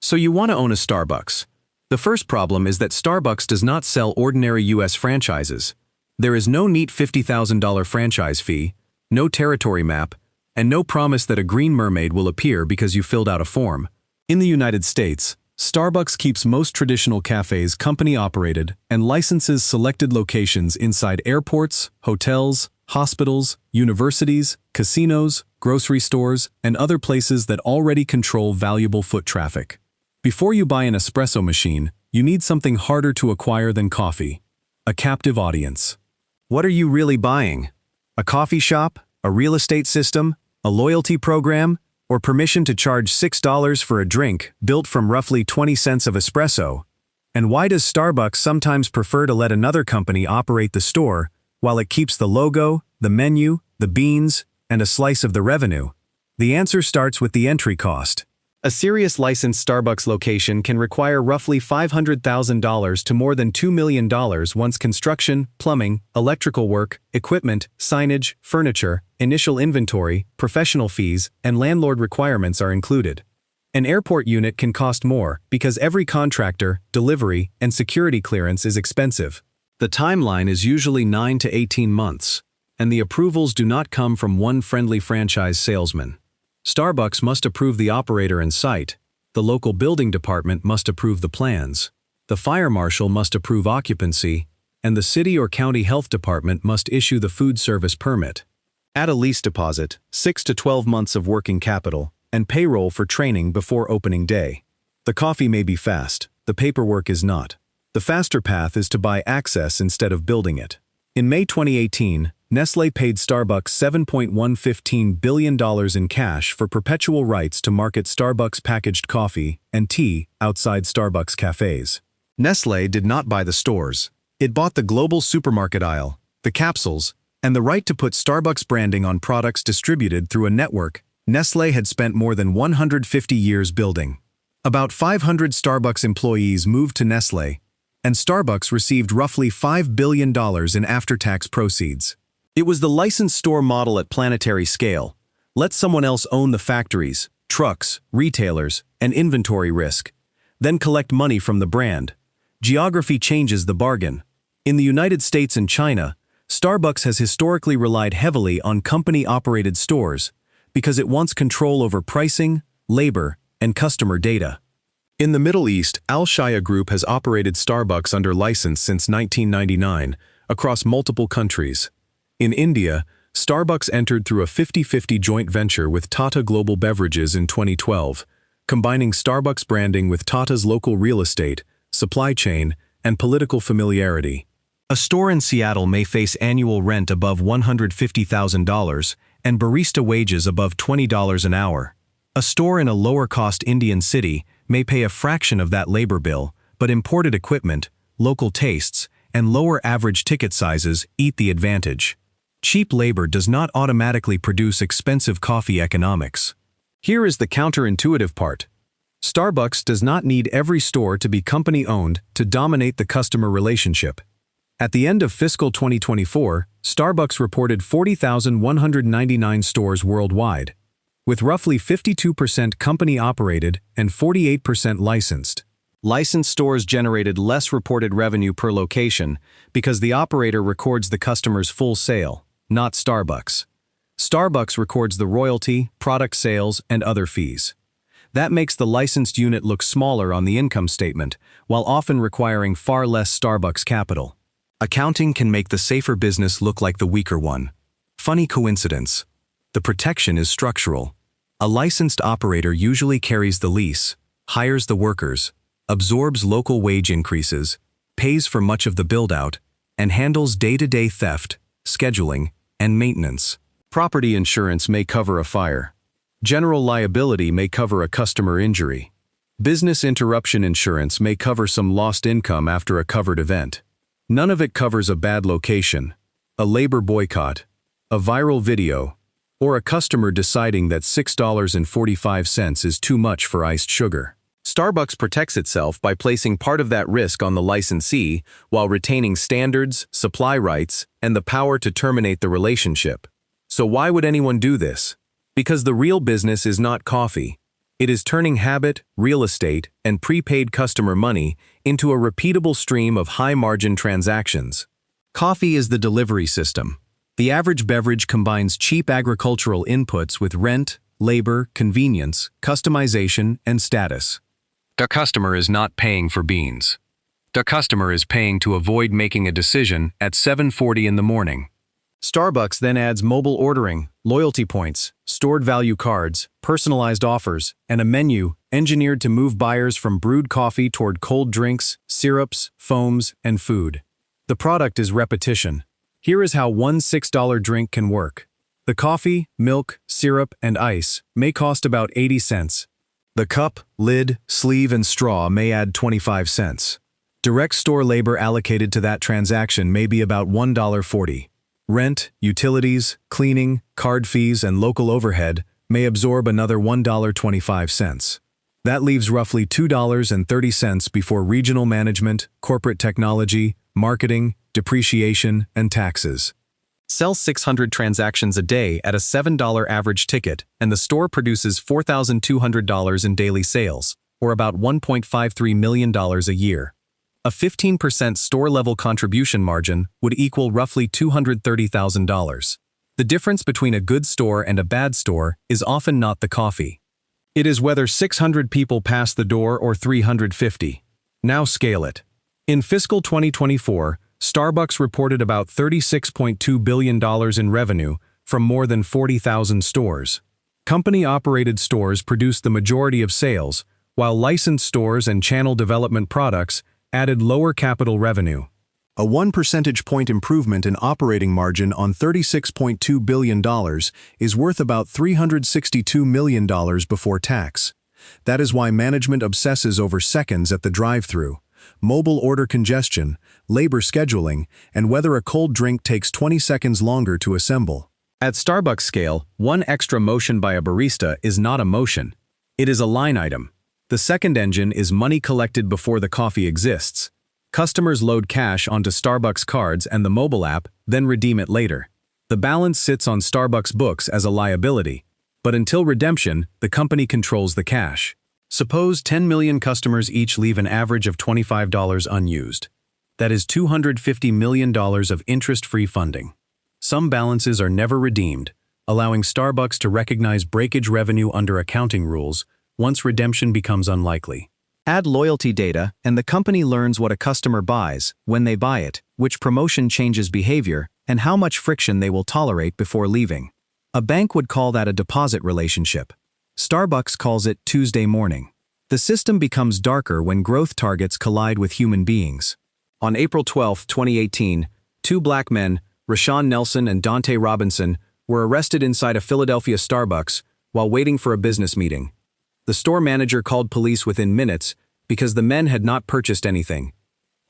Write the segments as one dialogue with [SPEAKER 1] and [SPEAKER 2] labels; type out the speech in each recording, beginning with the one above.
[SPEAKER 1] So you want to own a Starbucks. The first problem is that Starbucks does not sell ordinary US franchises. There is no neat $50,000 franchise fee, no territory map, and no promise that a green mermaid will appear because you filled out a form. In the United States, Starbucks keeps most traditional cafes company-operated and licenses selected locations inside airports, hotels, hospitals, universities, casinos, grocery stores, and other places that already control valuable foot traffic. Before you buy an espresso machine, you need something harder to acquire than coffee: a captive audience. What are you really buying? A coffee shop? A real estate system? A loyalty program? Or permission to charge $6 for a drink built from roughly 20 cents of espresso? And why does Starbucks sometimes prefer to let another company operate the store while it keeps the logo, the menu, the beans, and a slice of the revenue? The answer starts with the entry cost. A serious licensed Starbucks location can require roughly $500,000 to more than $2 million once construction, plumbing, electrical work, equipment, signage, furniture, initial inventory, professional fees, and landlord requirements are included. An airport unit can cost more because every contractor, delivery, and security clearance is expensive. The timeline is usually 9 to 18 months, and the approvals do not come from one friendly franchise salesman. Starbucks must approve the operator and site, the local building department must approve the plans, the fire marshal must approve occupancy, and the city or county health department must issue the food service permit. Add a lease deposit, 6 to 12 months of working capital, and payroll for training before opening day. The coffee may be fast, the paperwork is not. The faster path is to buy access instead of building it. In May 2018, Nestlé paid Starbucks $7.115 billion in cash for perpetual rights to market Starbucks packaged coffee and tea outside Starbucks cafes. Nestlé did not buy the stores. It bought the global supermarket aisle, the capsules, and the right to put Starbucks branding on products distributed through a network Nestlé had spent more than 150 years building. About 500 Starbucks employees moved to Nestlé, and Starbucks received roughly $5 billion in after-tax proceeds. It was the licensed store model at planetary scale. Let someone else own the factories, trucks, retailers, and inventory risk. Then collect money from the brand. Geography changes the bargain. In the United States and China, Starbucks has historically relied heavily on company-operated stores because it wants control over pricing, labor, and customer data. In the Middle East, Al-Shaya Group has operated Starbucks under license since 1999 across multiple countries. In India, Starbucks entered through a 50-50 joint venture with Tata Global Beverages in 2012, combining Starbucks branding with Tata's local real estate, supply chain, and political familiarity. A store in Seattle may face annual rent above $150,000 and barista wages above $20 an hour. A store in a lower-cost Indian city may pay a fraction of that labor bill, but imported equipment, local tastes, and lower average ticket sizes eat the advantage. Cheap labor does not automatically produce expensive coffee economics. Here is the counterintuitive part. Starbucks does not need every store to be company-owned to dominate the customer relationship. At the end of fiscal 2024, Starbucks reported 40,199 stores worldwide, with roughly 52% company-operated and 48% licensed. Licensed stores generated less reported revenue per location because the operator records the customer's full sale, not Starbucks. Starbucks records the royalty, product sales, and other fees. That makes the licensed unit look smaller on the income statement, while often requiring far less Starbucks capital. Accounting can make the safer business look like the weaker one. Funny coincidence. The protection is structural. A licensed operator usually carries the lease, hires the workers, absorbs local wage increases, pays for much of the build-out, and handles day-to-day theft, scheduling, and maintenance. Property insurance may cover a fire. General liability may cover a customer injury. Business interruption insurance may cover some lost income after a covered event. None of it covers a bad location, a labor boycott, a viral video, or a customer deciding that $6.45 is too much for iced sugar. Starbucks protects itself by placing part of that risk on the licensee while retaining standards, supply rights, and the power to terminate the relationship. So why would anyone do this? Because the real business is not coffee. It is turning habit, real estate, and prepaid customer money into a repeatable stream of high-margin transactions. Coffee is the delivery system. The average beverage combines cheap agricultural inputs with rent, labor, convenience, customization, and status. The customer is not paying for beans. The customer is paying to avoid making a decision at 7:40 in the morning. Starbucks then adds mobile ordering, loyalty points, stored value cards, personalized offers, and a menu engineered to move buyers from brewed coffee toward cold drinks, syrups, foams, and food. The product is repetition. Here is how one $6 drink can work. The coffee, milk, syrup, and ice may cost about 80 cents. The cup, lid, sleeve, and straw may add 25 cents. Direct store labor allocated to that transaction may be about $1.40. Rent, utilities, cleaning, card fees, and local overhead may absorb another $1.25. That leaves roughly $2.30 before regional management, corporate technology, marketing, depreciation, and taxes. Sell 600 transactions a day at a $7 average ticket, and the store produces $4,200 in daily sales, or about $1.53 million a year. A 15% store-level contribution margin would equal roughly $230,000. The difference between a good store and a bad store is often not the coffee. It is whether 600 people pass the door or 350. Now scale it. In fiscal 2024, Starbucks reported about $36.2 billion in revenue from more than 40,000 stores. Company-operated stores produce the majority of sales, while licensed stores and channel development products added lower capital revenue. A 1 percentage point improvement in operating margin on $36.2 billion is worth about $362 million before tax. That is why management obsesses over seconds at the drive-thru, mobile order congestion, labor scheduling, and whether a cold drink takes 20 seconds longer to assemble. At Starbucks scale, one extra motion by a barista is not a motion. It is a line item. The second engine is money collected before the coffee exists. Customers load cash onto Starbucks cards and the mobile app, then redeem it later. The balance sits on Starbucks books as a liability, but until redemption, the company controls the cash. Suppose 10 million customers each leave an average of $25 unused. That is $250 million of interest-free funding. Some balances are never redeemed, allowing Starbucks to recognize breakage revenue under accounting rules once redemption becomes unlikely. Add loyalty data, and the company learns what a customer buys, when they buy it, which promotion changes behavior, and how much friction they will tolerate before leaving. A bank would call that a deposit relationship. Starbucks calls it Tuesday morning. The system becomes darker when growth targets collide with human beings. On April 12, 2018, two black men, Rashawn Nelson and Dante Robinson, were arrested inside a Philadelphia Starbucks while waiting for a business meeting. The store manager called police within minutes because the men had not purchased anything.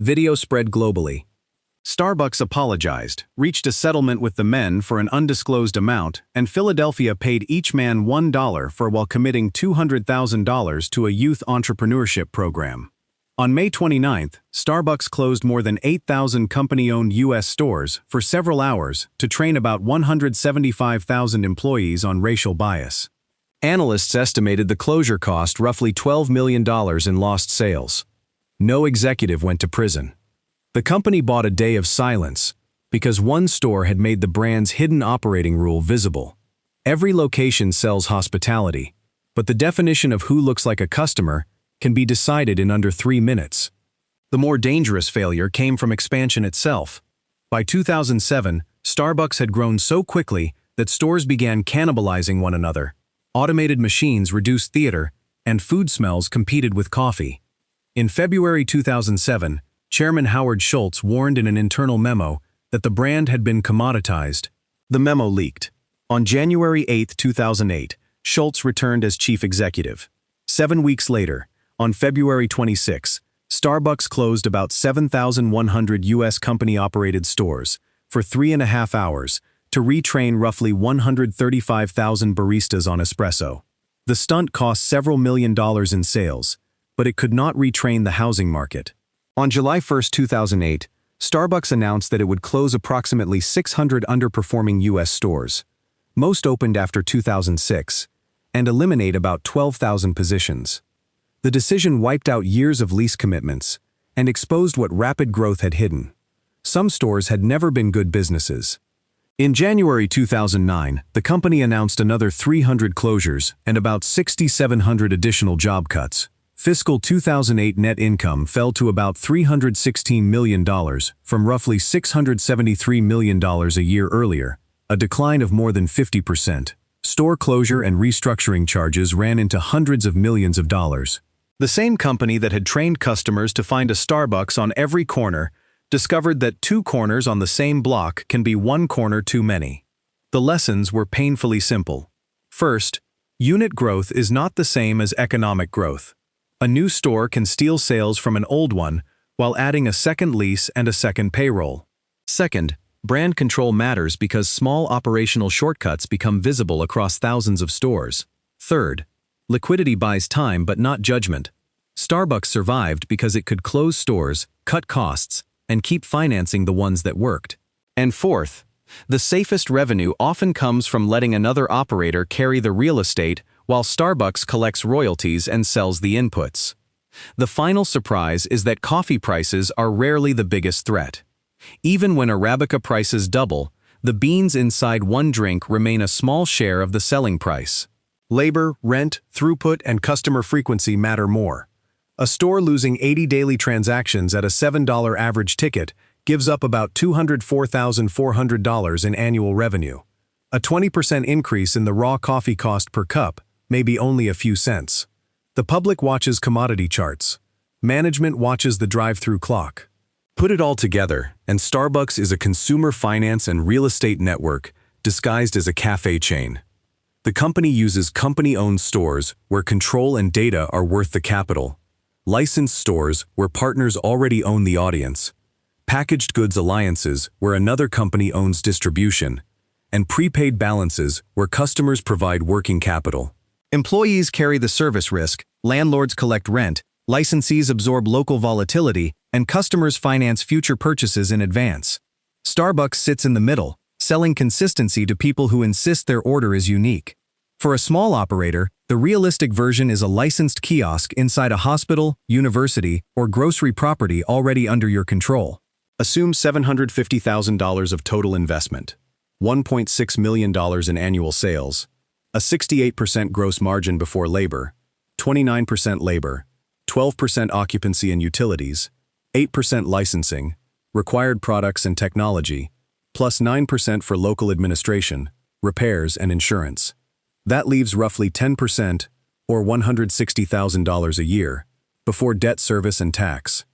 [SPEAKER 1] Video spread globally. Starbucks apologized, reached a settlement with the men for an undisclosed amount, and Philadelphia paid each man $1 for while committing $200,000 to a youth entrepreneurship program. On May 29th, Starbucks closed more than 8,000 company-owned U.S. stores for several hours to train about 175,000 employees on racial bias. Analysts estimated the closure cost roughly $12 million in lost sales. No executive went to prison. The company bought a day of silence because one store had made the brand's hidden operating rule visible. Every location sells hospitality, but the definition of who looks like a customer can be decided in under 3 minutes. The more dangerous failure came from expansion itself. By 2007, Starbucks had grown so quickly that stores began cannibalizing one another. Automated machines reduced theater, and food smells competed with coffee. In February 2007, Chairman Howard Schultz warned in an internal memo that the brand had been commoditized. The memo leaked. On January 8, 2008, Schultz returned as chief executive. 7 weeks later, on February 26, Starbucks closed about 7,100 U.S. company-operated stores for 3.5 hours to retrain roughly 135,000 baristas on espresso. The stunt cost several $million in sales, but it could not retrain the housing market. On July 1, 2008, Starbucks announced that it would close approximately 600 underperforming U.S. stores. Most opened after 2006, and eliminate about 12,000 positions. The decision wiped out years of lease commitments and exposed what rapid growth had hidden. Some stores had never been good businesses. In January 2009, the company announced another 300 closures and about 6,700 additional job cuts. Fiscal 2008 net income fell to about $316 million from roughly $673 million a year earlier, a decline of more than 50%. Store closure and restructuring charges ran into hundreds of millions of dollars. The same company that had trained customers to find a Starbucks on every corner discovered that 2 corners on the same block can be 1 corner too many. The lessons were painfully simple. First, unit growth is not the same as economic growth. A new store can steal sales from an old one while adding a second lease and a second payroll. Second, brand control matters because small operational shortcuts become visible across thousands of stores. Third, liquidity buys time but not judgment. Starbucks survived because it could close stores, cut costs, and keep financing the ones that worked. And fourth, the safest revenue often comes from letting another operator carry the real estate while Starbucks collects royalties and sells the inputs. The final surprise is that coffee prices are rarely the biggest threat. Even when Arabica prices double, the beans inside one drink remain a small share of the selling price. Labor, rent, throughput, and customer frequency matter more. A store losing 80 daily transactions at a $7 average ticket gives up about $204,400 in annual revenue. A 20% increase in the raw coffee cost per cup may be only a few cents. The public watches commodity charts. Management watches the drive-through clock. Put it all together, and Starbucks is a consumer finance and real estate network disguised as a cafe chain. The company uses company-owned stores where control and data are worth the capital, licensed stores where partners already own the audience, packaged goods alliances where another company owns distribution, and prepaid balances where customers provide working capital. Employees carry the service risk, landlords collect rent, licensees absorb local volatility, and customers finance future purchases in advance. Starbucks sits in the middle, selling consistency to people who insist their order is unique. For a small operator, the realistic version is a licensed kiosk inside a hospital, university, or grocery property already under your control. Assume $750,000 of total investment, $1.6 million in annual sales, a 68% gross margin before labor, 29% labor, 12% occupancy and utilities, 8% licensing, required products and technology, plus 9% for local administration, repairs, and insurance. That leaves roughly 10%, or $160,000 a year, before debt service and tax.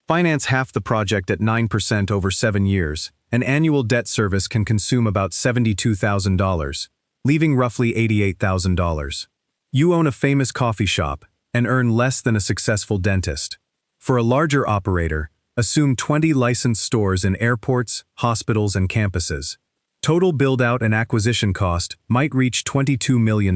[SPEAKER 1] Finance half the project at 9% over 7 years, and annual debt service can consume about $72,000, leaving roughly $88,000. You own a famous coffee shop and earn less than a successful dentist. For a larger operator, assume 20 licensed stores in airports, hospitals, and campuses. Total build-out and acquisition cost might reach $22 million.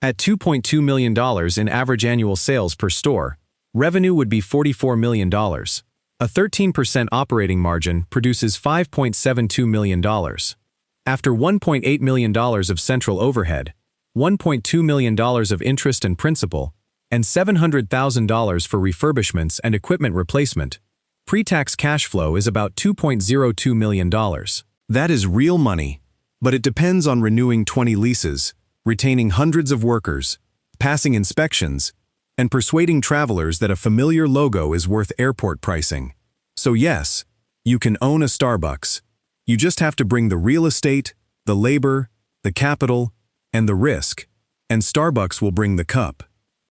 [SPEAKER 1] At $2.2 million in average annual sales per store, revenue would be $44 million. A 13% operating margin produces $5.72 million. After $1.8 million of central overhead, $1.2 million of interest and principal, and $700,000 for refurbishments and equipment replacement, pre-tax cash flow is about $2.02 million. That is real money, but it depends on renewing 20 leases, retaining hundreds of workers, passing inspections, and persuading travelers that a familiar logo is worth airport pricing. So yes, you can own a Starbucks. You just have to bring the real estate, the labor, the capital, and the risk, and Starbucks will bring the cup.